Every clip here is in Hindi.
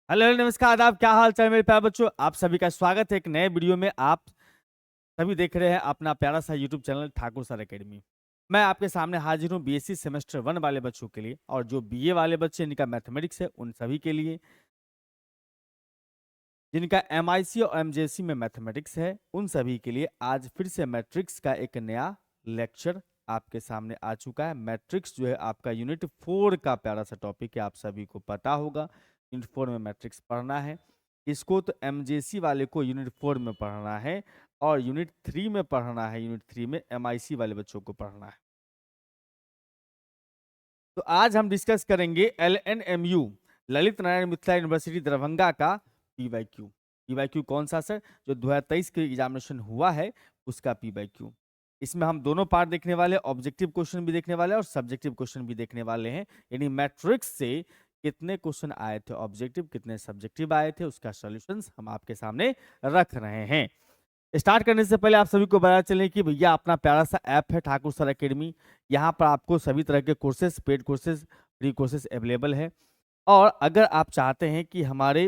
हेलो हेलो, नमस्कार आदाब, क्या हाल चाल मेरे प्यारे बच्चों। आप सभी का स्वागत है एक नए वीडियो में। आप सभी देख रहे हैं अपना प्यारा सा YouTube channel Thakur sir academy. मैं आपके सामने हाजिर हूँ बीएससी सेमेस्टर 1 वाले बच्चों के लिए, और जो बीए वाले बच्चे इनका मैथमेटिक्स है उन सभी के लिए, जिनका एमआईसी और एमजेसी में मैथमेटिक्स है उन सभी के लिए आज फिर से मैट्रिक्स का एक नया लेक्चर आपके सामने आ चुका है। मैट्रिक्स जो है आपका यूनिट 4 का प्यारा सा टॉपिक है, आप सभी को पता होगा। यूनिट 4 में मैट्रिक्स पढ़ना है, इसको तो एमजेसी वाले को यूनिट 4 में पढ़ना है, और यूनिट 3 में पढ़ना है। यूनिट 3 में एमआईसी वाले बच्चों को पढ़ना है। तो आज हम डिस्कस करेंगे एलएनएमयू ललित नारायण मिथिला यूनिवर्सिटी दरभंगा का पीवाईक्यू। पीवाईक्यू कौन सा सर? जो 2023 के एग्जामिनेशन हुआ है उसका पीवाईक्यू। इसमें हम दोनों पार्ट देखने वाले, ऑब्जेक्टिव क्वेश्चन भी देखने वाले और सब्जेक्टिव क्वेश्चन भी देखने वाले हैं। यानी मैट्रिक्स से कितने क्वेश्चन आए थे ऑब्जेक्टिव, कितने सब्जेक्टिव आए थे, उसका सॉल्यूशंस हम आपके सामने रख रहे हैं। स्टार्ट करने से पहले आप सभी को बताया चले कि भैया अपना प्यारा सा ऐप है ठाकुर सर एकेडमी। यहाँ पर आपको सभी तरह के courses, paid courses, free courses available है। और अगर आप चाहते हैं कि हमारे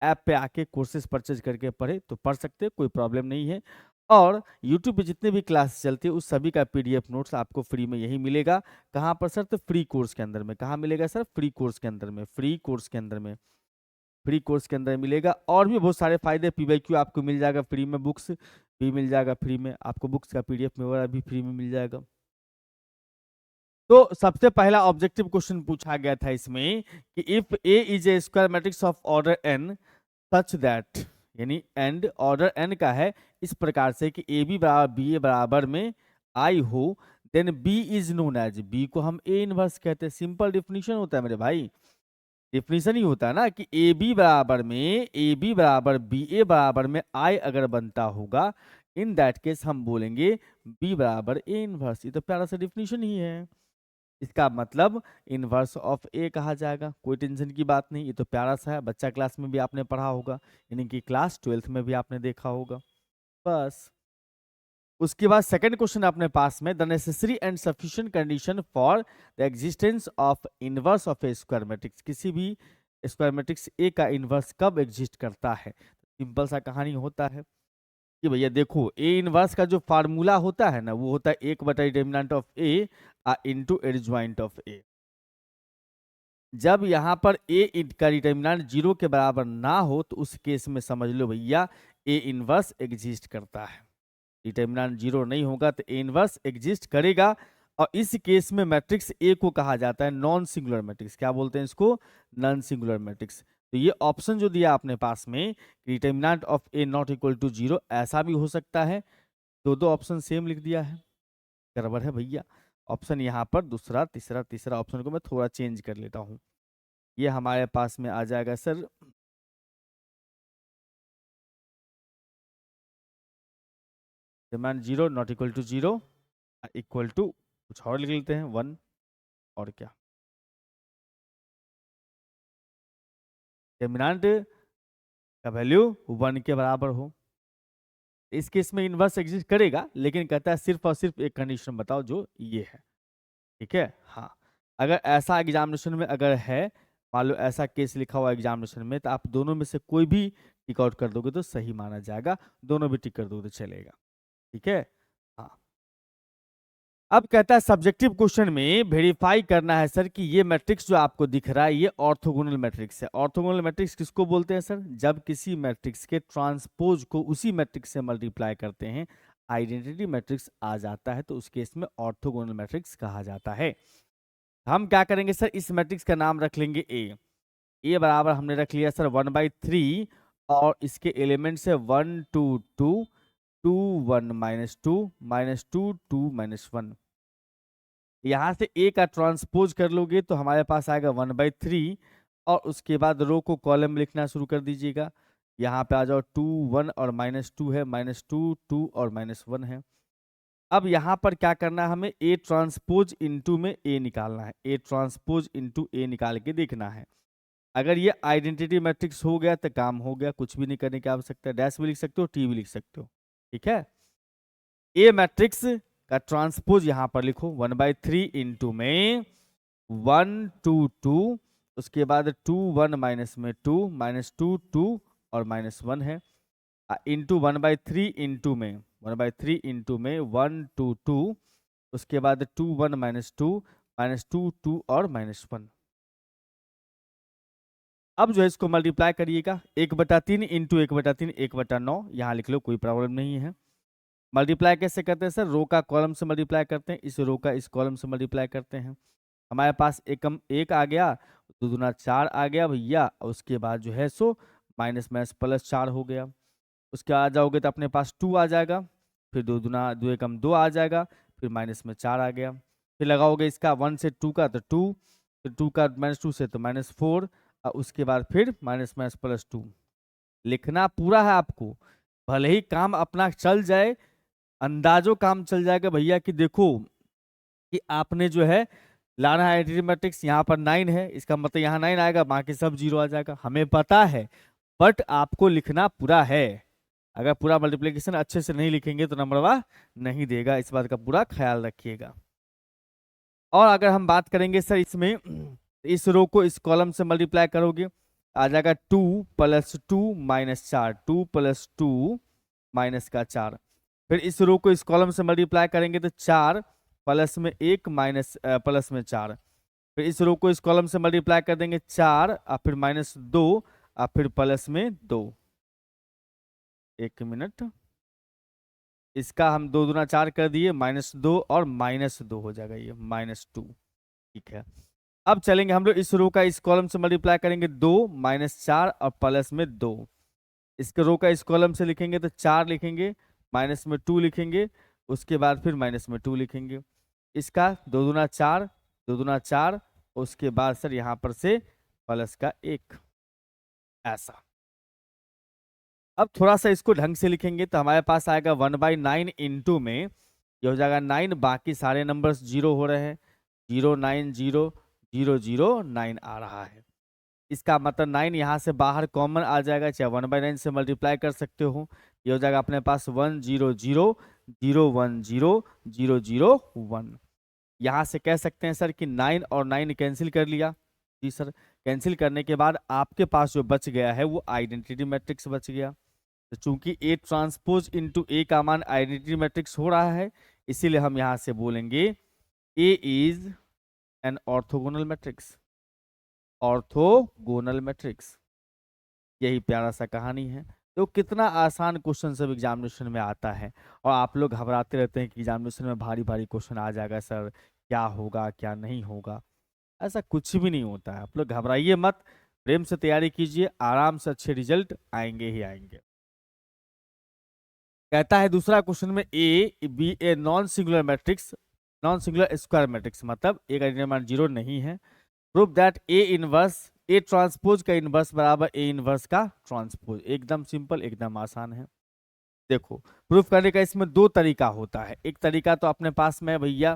ऐप पे आके कोर्सेज परचेज करके पढ़े तो पढ़ सकते हैं, कोई प्रॉब्लम नहीं है। और यूट्यूब पे जितने भी क्लास चलती है उस सभी का पीडीएफ नोट्स आपको फ्री में यही मिलेगा। कहाँ पर सर? तो फ्री कोर्स के अंदर में। कहाँ मिलेगा सर? फ्री कोर्स के अंदर में। फ्री कोर्स के अंदर में, फ्री कोर्स के अंदर मिलेगा। और भी बहुत सारे फायदे, पीवाईक्यू आपको मिल जाएगा फ्री में, बुक्स भी मिल जाएगा फ्री में, आपको बुक्स का पीडीएफ में वगैरह भी फ्री में मिल जाएगा। तो सबसे पहला ऑब्जेक्टिव क्वेश्चन पूछा गया था इसमें कि if A is a square matrix of order n such that, यानी एंड ऑर्डर एन का है इस प्रकार से कि ए बी बराबर बी ए बराबर में आई हो, then B is known as, B को हम ए इनवर्स कहते हैं। सिंपल डिफिनीशन होता है मेरे भाई, डिफिनीशन ही होता है ना कि ए बी बराबर में, ए बी बराबर बी ए बराबर में आई अगर बनता होगा, इन दैट केस हम बोलेंगे बी बराबर ए इनवर्स। ये तो प्यारा सा डिफिनीशन ही है। इसका मतलब इनवर्स ऑफ ए कहा जाएगा, कोई टेंशन की बात नहीं। ये तो प्यारा सा है, बच्चा क्लास में भी आपने पढ़ा होगा, यानी कि क्लास 12th में भी आपने देखा होगा। बस उसके बाद सेकंड क्वेश्चन अपने पास में, the necessary and sufficient condition for the existence of inverse of A square matrix. किसी भी स्क्वायर मैट्रिक्स ए का इनवर्स कब एग्जिस्ट करता है? सिंपल सा कहानी होता है कि भैया देखो, ए इनवर्स का जो फार्मूला होता है ना, वो होता है 1/डिटर्मिनेंट of A into adjoint of A. जब यहाँ पर ए का डिटर्मिनेंट 0 के बराबर ना हो तो उस केस में समझ लो भैया ए इनवर्स एग्जिस्ट करता है। डिटर्मिनेंट 0 नहीं होगा तो ए इनवर्स एग्जिस्ट करेगा। और इस केस में मैट्रिक्स ए को कहा जाता है नॉन सिंगुलर मैट्रिक्स। क्या बोलते हैं इसको? Non singular matrix. तो ये ऑप्शन जो दिया आपने पास में, determinant of A not equal to 0, ऐसा भी हो सकता है। दो दो ऑप्शन सेम लिख दिया है, गड़बड़ है भैया। ऑप्शन यहाँ पर दूसरा, तीसरा, तीसरा ऑप्शन को मैं थोड़ा चेंज कर लेता हूँ। ये हमारे पास में आ जाएगा sir, determinant 0 not equal to 0 equal to कुछ और लिख लेते हैं 1। और क्या, डिटर्मिनेंट का वैल्यू 1 के बराबर हो। इस केस में इनवर्स एग्जिस्ट करेगा, लेकिन कहता है सिर्फ और सिर्फ एक कंडीशन बताओ जो ये है। ठीक है, हाँ। अगर ऐसा एग्जामिनेशन में अगर है, मान लो ऐसा केस लिखा हुआ एग्जामिनेशन में, तो आप दोनों में से कोई भी टिक आउट कर दोगे तो सही माना जाएगा, दोनों भी टिक कर दोगे तो चलेगा। ठीक है, हाँ। अब कहता है सब्जेक्टिव क्वेश्चन में वेरीफाई करना है सर कि ये मैट्रिक्स जो आपको दिख रहा है ये ऑर्थोगोनल मैट्रिक्स है। ऑर्थोगोनल मैट्रिक्स किसको बोलते हैं सर? जब किसी मैट्रिक्स के ट्रांसपोज को उसी मैट्रिक्स से मल्टीप्लाई करते हैं, आइडेंटिटी मैट्रिक्स आ जाता है, तो उस केस में ऑर्थोगोनल मैट्रिक्स कहा जाता है। हम क्या करेंगे सर, इस मैट्रिक्स का नाम रख लेंगे ए। ए बराबर हमने रख लिया सर 1/3, और इसके एलिमेंट्स है 1 2 2 2 1 -2 -2 2 -1। यहां से ए का ट्रांसपोज कर लोगे तो हमारे पास आएगा 1/3, और उसके बाद रो को कॉलम में लिखना शुरू कर दीजिएगा। यहाँ पे आ जाओ 2 1 और -2 है, -2 2 और -1 है। अब यहाँ पर क्या करना है, हमें ए ट्रांसपोज इंटू में ए निकालना है। ए ट्रांसपोज इंटू ए निकाल के देखना है। अगर ये आइडेंटिटी मैट्रिक्स हो गया तो काम हो गया, कुछ भी नहीं करने की आवश्यकता है। डैश भी लिख सकते हो, टी भी लिख सकते हो। ठीक है, ए मैट्रिक्स का ट्रांसपोज यहां पर लिखो 1/3 इंटू में 1 2 2 उसके बाद 2 1 माइनस में 2 -2 2 और -1 है, इंटू 1/3 इंटू में 1/3 इंटू में 1 2 2, उसके बाद 2 1 -2 2 और -1। अब जो है इसको मल्टीप्लाई करिएगा, 1/3 इंटू 1/3 1/9, यहाँ लिख लो, कोई प्रॉब्लम नहीं है। मल्टीप्लाई कैसे करते हैं सर? रो का कॉलम से मल्टीप्लाई करते हैं, इस रो का इस कॉलम से मल्टीप्लाई करते हैं। हमारे पास एकम 1 आ गया, 2 दूना 4 आ गया भैया, उसके बाद जो है सो माइनस माइनस प्लस 4 हो गया। उसके आ जाओगे तो अपने पास 2 आ जाएगा, फिर 2 दूना 2 एकम 2 आ जाएगा, फिर माइनस में 4 आ गया। फिर लगाओगे इसका 1 से 2 का तो 2, फिर 2 का -2 से तो -4, और उसके बाद फिर माइनस माइनस प्लस 2। लिखना पूरा है आपको, भले ही काम अपना चल जाए, अंदाजो काम चल जाएगा भैया कि देखो कि आपने जो है लाना है आइडेंटिटी मैट्रिक्स, यहाँ पर 9 है, इसका मतलब यहाँ 9 आएगा, बाकी सब 0 आ जाएगा, हमें पता है, बट आपको लिखना पूरा है। अगर पूरा मल्टीप्लिकेशन अच्छे से नहीं लिखेंगे तो नंबर वाह नहीं देगा, इस बात का पूरा ख्याल रखिएगा। और अगर हम बात करेंगे सर इसमें, इस रो को इस कॉलम से मल्टीप्लाई करोगे, आ जाएगा 2 + 2 -4, 2 + 2 माइनस का 4। फिर इस रो को इस कॉलम से मल्टीप्लाई करेंगे तो 4 प्लस में 1 माइनस प्लस में 4। फिर इस रो को इस कॉलम से मल्टीप्लाई कर देंगे 4 और फिर -2 और फिर प्लस में 2। एक मिनट, इसका हम 2 दूना 4 कर दिए, -2 और -2 हो जाएगा, ये -2। ठीक है, अब चलेंगे हम लोग इस रो का इस कॉलम से मल्टीप्लाई करेंगे 2 -4 और प्लस में 2। इसके रो का इस कॉलम से लिखेंगे तो 4 लिखेंगे, माइनस में 2 लिखेंगे, उसके बाद फिर माइनस में 2 लिखेंगे। इसका 2 दूना 4, 2 दूना 4, उसके बाद सर यहाँ पर से प्लस का 1, ऐसा। अब थोड़ा सा इसको ढंग से लिखेंगे तो हमारे पास आएगा 1/9 इंटू में ये हो जाएगा 9, बाकी सारे नंबर्स 0 हो रहे हैं, 0 9 0 0 0 9 आ रहा है। इसका मतलब 9 यहाँ से बाहर कॉमन आ जाएगा, चाहे 1/9 से मल्टीप्लाई कर सकते हो, ये हो जाएगा अपने पास 1 0 0 0 1 0 0 0 1। यहाँ से कह सकते हैं सर कि 9 और 9 कैंसिल कर लिया। जी सर, कैंसिल करने के बाद आपके पास जो बच गया है वो आइडेंटिटी मैट्रिक्स बच गया। तो चूंकि ए ट्रांसपोज इंटू ए का मान आइडेंटिटी मैट्रिक्स हो रहा है, इसीलिए हम यहाँ से बोलेंगे A is an orthogonal matrix, orthogonal matrix. यही प्यारा सा कहानी है। तो कितना आसान क्वेश्चन सब एग्जामिनेशन में आता है, और आप लोग घबराते रहते हैं कि एग्जामिनेशन में भारी भारी क्वेश्चन आ जाएगा सर, क्या होगा क्या नहीं होगा। ऐसा कुछ भी नहीं होता है, आप लोग घबराइए मत, प्रेम से तैयारी कीजिए, आराम से अच्छे रिजल्ट आएंगे ही आएंगे। कहता है दूसरा क्वेश्चन में A B a non singular matrix, non singular square matrix, मतलब ए का डिटरमिनेंट 0 नहीं है। Prove that A inverse A transpose का इनवर्स बराबर ए इनवर्स का ट्रांसपोज। एकदम सिंपल, एकदम आसान है। देखो, प्रूफ करने का इसमें दो तरीका होता है। एक तरीका तो अपने पास में भैया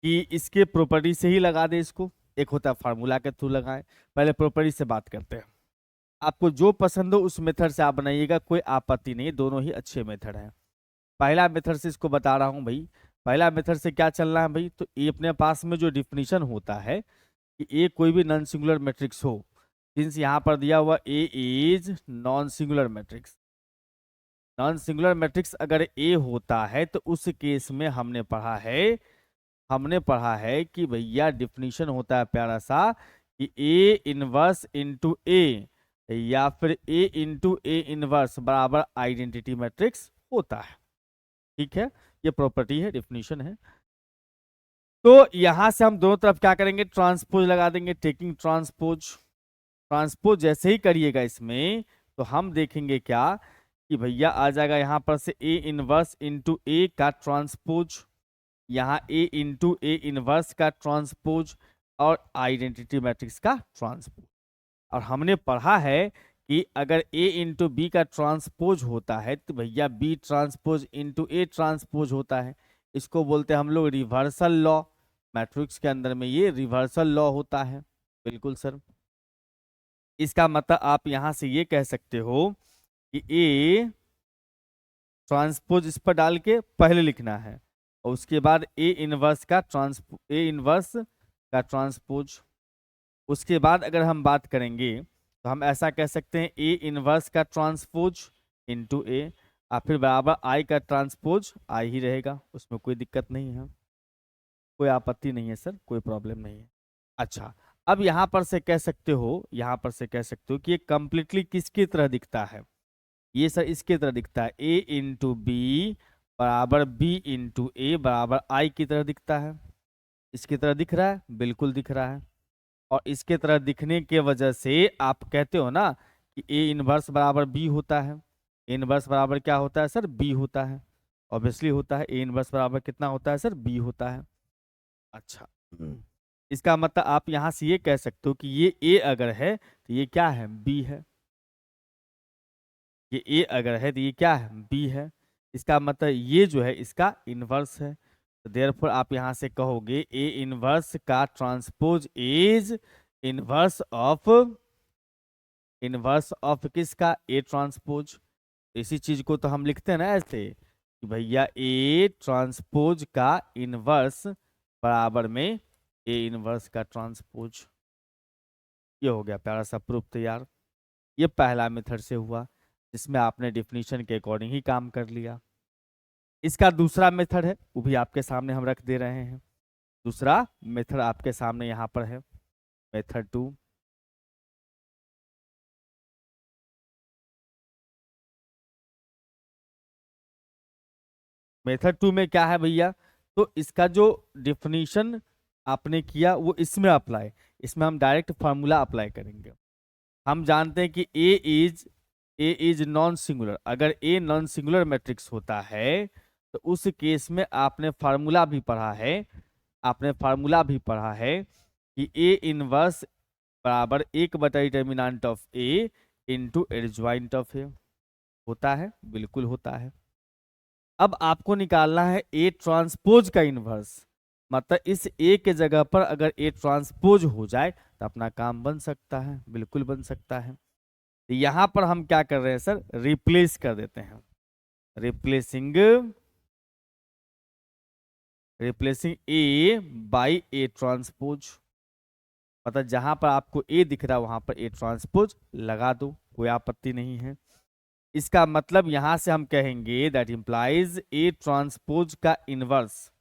कि इसके प्रॉपर्टी से ही लगा दे इसको, एक होता है फार्मूला के थ्रू लगाएं। पहले प्रॉपर्टी से बात करते हैं। आपको जो पसंद हो उस मेथड से आप बनाइएगा, कोई आपत्ति नहीं, दोनों ही अच्छे मेथड हैं। पहला मेथड से इसको बता रहा हूं भाई। पहला मेथड से क्या चलना है भाई, तो ये अपने पास में जो डिफिनीशन होता है कि ए कोई भी नॉन सिंगुलर मैट्रिक्स हो, सिंस यहाँ पर दिया हुआ A is non singular matrix, non singular matrix अगर ए होता है तो उस केस में हमने पढ़ा है कि भैया डिफिनीशन होता है प्यारा सा कि ए इनवर्स इंटू ए या फिर ए इंटू ए इनवर्स बराबर आइडेंटिटी मैट्रिक्स होता है। ठीक है, ये प्रॉपर्टी है, डिफिनीशन है। तो यहां से हम दोनों तरफ क्या करेंगे, ट्रांसपोज लगा देंगे, टेकिंग ट्रांसपोज। ट्रांसपोज जैसे ही करिएगा इसमें तो हम देखेंगे क्या कि भैया आ जाएगा यहाँ पर से ए इनवर्स इंटू ए का ट्रांसपोज, यहाँ ए इंटू ए इनवर्स का ट्रांसपोज और आइडेंटिटी मैट्रिक्स का ट्रांसपोज। और हमने पढ़ा है कि अगर ए इंटू बी का ट्रांसपोज होता है तो भैया B transpose into A transpose होता है। इसको बोलते हैं हम लोग रिवर्सल लॉ। मैट्रिक्स के अंदर में ये रिवर्सल लॉ होता है। बिल्कुल सर, इसका मतलब आप यहां से ये कह सकते हो कि ए ट्रांसपोज इस पर डाल के पहले लिखना है और उसके बाद ए इनवर्स का ए इनवर्स का ट्रांसपोज। उसके बाद अगर हम बात करेंगे तो हम ऐसा कह सकते हैं ए इनवर्स का ट्रांसपोज इंटू ए, और फिर बराबर आई का ट्रांसपोज आई ही रहेगा, उसमें कोई दिक्कत नहीं है, कोई आपत्ति नहीं है सर, कोई प्रॉब्लम नहीं है। अच्छा, अब यहाँ पर से कह सकते हो, यहाँ पर से कह सकते हो कि ये कंप्लीटली किसकी तरह दिखता है, ये सर इसके तरह दिखता है, ए इंटू बी बराबर बी इंटू ए बराबर आई की तरह दिखता है। इसकी तरह दिख रहा है, बिल्कुल दिख रहा है। और इसके तरह दिखने के वजह से आप कहते हो ना कि ए इनवर्स बराबर बी होता है। ए इनवर्स बराबर क्या होता है सर, बी होता है, ऑब्वियसली होता है। ए इनवर्स बराबर कितना होता है सर, बी होता है। अच्छा, इसका मतलब आप यहां से ये कह सकते हो कि ये ए अगर है तो ये क्या है, बी है। ये ए अगर है तो ये क्या है, बी है। इसका मतलब ये जो है इसका इनवर्स है। तो देयरफॉर आप यहां से कहोगे ए इनवर्स का ट्रांसपोज इज इनवर्स ऑफ किसका, ए ट्रांसपोज। इसी चीज को तो हम लिखते हैं ना ऐसे कि भैया ए ट्रांसपोज का इनवर्स बराबर में ए इनवर्स का ट्रांसपोज। ये हो गया प्यारा सा प्रूफ तैयार। ये पहला मेथड से हुआ जिसमें आपने डिफिनीशन के अकॉर्डिंग ही काम कर लिया। इसका दूसरा मेथड है, वो भी आपके सामने हम रख दे रहे हैं। दूसरा मेथड आपके सामने यहाँ पर है, मेथड 2। मेथड 2 में क्या है भैया, तो इसका जो डिफिनीशन आपने किया वो इसमें अप्लाई, इसमें हम डायरेक्ट फार्मूला अप्लाई करेंगे। हम जानते हैं कि ए इज नॉन सिंगुलर। अगर ए नॉन सिंगुलर मैट्रिक्स होता है तो उस केस में आपने फार्मूला भी पढ़ा है, आपने फार्मूला भी पढ़ा है कि ए इनवर्स बराबर 1 बटा determinant of A into adjoint of A. होता है, बिल्कुल होता है। अब आपको निकालना है ए ट्रांसपोज का इनवर्स, मतलब इस ए के जगह पर अगर ए ट्रांसपोज हो जाए तो अपना काम बन सकता है, बिल्कुल बन सकता है। तो यहां पर हम क्या कर रहे हैं सर, रिप्लेस कर देते हैं, replacing A by A transpose. मतलब जहां पर आपको ए दिख रहा है वहां पर ए ट्रांसपोज लगा दो, कोई आपत्ति नहीं है। इसका मतलब यहां से हम कहेंगे दैट इंप्लाइज ए ट्रांसपोज का इनवर्स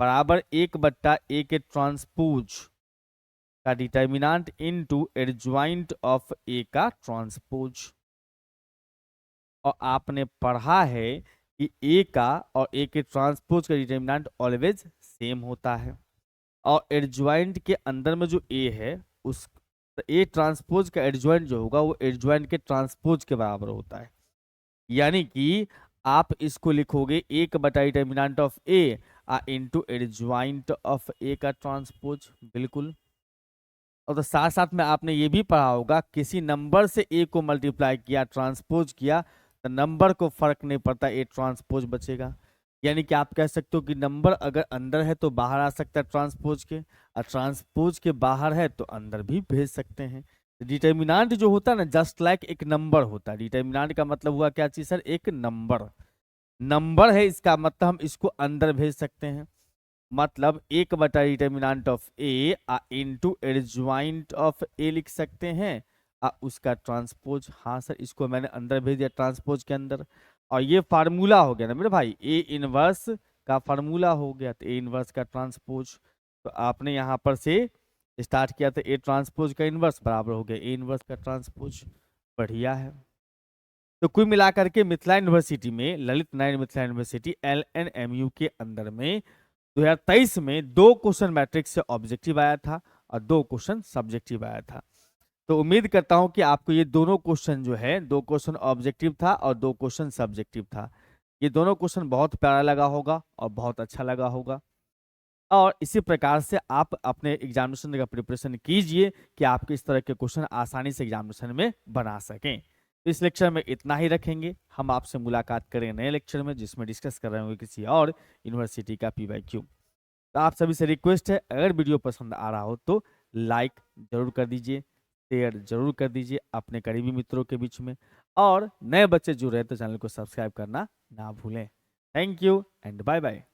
बराबर 1/a के ट्रांसपोज का determinant into adjoint of A का ट्रांसपोज। और आपने पढ़ा है कि ए का और ए के ट्रांसपोज का डिटर्मिनेंट ऑलवेज सेम होता है। और एडजॉइंट के अंदर में जो ए है उस ए ट्रांसपोज का एडजॉइंट जो होगा वो एडजॉइंट के ट्रांसपोज के बराबर होता है। यानी कि आप इसको लिखोगे 1/, determinant of A into adjoint of A का ट्रांसपोज, बिल्कुल। और तो साथ साथ में आपने ये भी पढ़ा होगा किसी नंबर से ए को मल्टीप्लाई किया, ट्रांसपोज किया, तो नंबर को फर्क नहीं पड़ता, ए ट्रांसपोज बचेगा। यानी कि आप कह सकते हो कि नंबर अगर अंदर है तो बाहर आ सकता है ट्रांसपोज के, और ट्रांसपोज के बाहर है तो अंदर भी भेज सकते हैं। डिटर्मिनेंट जो होता है ना, जस्ट लाइक एक नंबर होता है। डिटर्मिनेंट का मतलब हुआ क्या चीज सर, एक नंबर। नंबर है इसका मतलब हम इसको अंदर भेज सकते हैं। मतलब 1/, determinant of A into adjoint of A लिख सकते हैं, उसका ट्रांसपोज। हाँ सर, इसको मैंने अंदर भेज दिया ट्रांसपोज के अंदर। और ये फार्मूला हो गया ना मेरे भाई, ए इनवर्स का फार्मूला हो गया, तो ए इनवर्स का ट्रांसपोज। तो आपने यहाँ पर से स्टार्ट किया था ए ट्रांसपोज का इनवर्स बराबर हो गया ए इनवर्स का ट्रांसपोज। बढ़िया है। तो कुल मिलाकर के मिथिला यूनिवर्सिटी में, ललित नारायण मिथिला यूनिवर्सिटी LNMU के अंदर में 2023 में 2 क्वेश्चन मैट्रिक्स से ऑब्जेक्टिव आया था और 2 क्वेश्चन सब्जेक्टिव आया था। तो उम्मीद करता हूं कि आपको ये दोनों क्वेश्चन जो है, 2 क्वेश्चन ऑब्जेक्टिव था और 2 क्वेश्चन सब्जेक्टिव था, ये दोनों क्वेश्चन बहुत प्यारा लगा होगा और बहुत अच्छा लगा होगा। और इसी प्रकार से आप अपने एग्जामिनेशन का प्रिपरेशन कीजिए कि आपके इस तरह के क्वेश्चन आसानी से एग्जामिनेशन में बना सकें। तो इस लेक्चर में इतना ही रखेंगे, हम आपसे मुलाकात करेंगे नए लेक्चर में जिसमें डिस्कस कर रहे होंगे किसी और यूनिवर्सिटी का PYQ। तो आप सभी से रिक्वेस्ट है, अगर वीडियो पसंद आ रहा हो तो लाइक जरूर कर दीजिए, शेयर जरूर कर दीजिए अपने करीबी मित्रों के बीच में, और नए बच्चे जुड़ रहे तो चैनल को सब्सक्राइब करना ना भूलें। Thank you and bye bye.